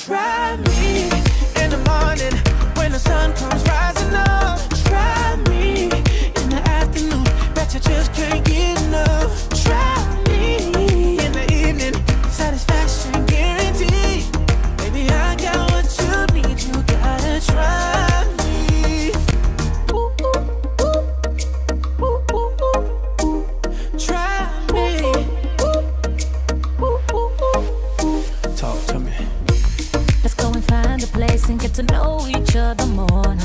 try me in the morning when the sun comes rising up. Try me in the afternoon, bet you just can't get enough. Try me in the evening, satisfaction guaranteed. Baby, I got what you need, you gotta try me. Ooh, ooh, ooh. Ooh, ooh, ooh, ooh. Try me. Ooh, ooh, ooh, ooh. Talk to me. Let's go and find a place and get to know each other more.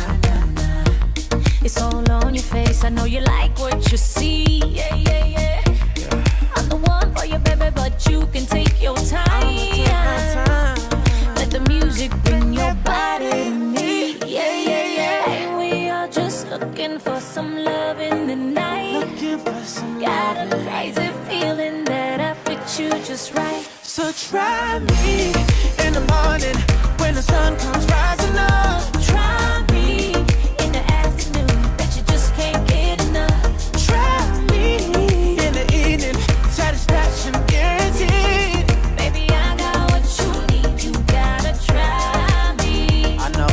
It's all on your face, I know you like what you see. Yeah, yeah, yeah. I'm the one for you, baby, but you can take your time. Let the music bring your body to me. Yeah, yeah, yeah. We are just looking for some love in the night. Got a crazy feeling that I fit you just right. So try me in the morning when the sun comes rising up. Try me in the afternoon, bet you just can't get enough. Try me in the evening, satisfaction guaranteed. Baby, I got what you need, you gotta try me. I know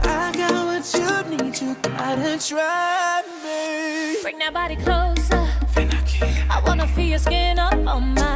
I got what you need, you gotta try me. Bring that body closer, I wanna feel your skin up on mine.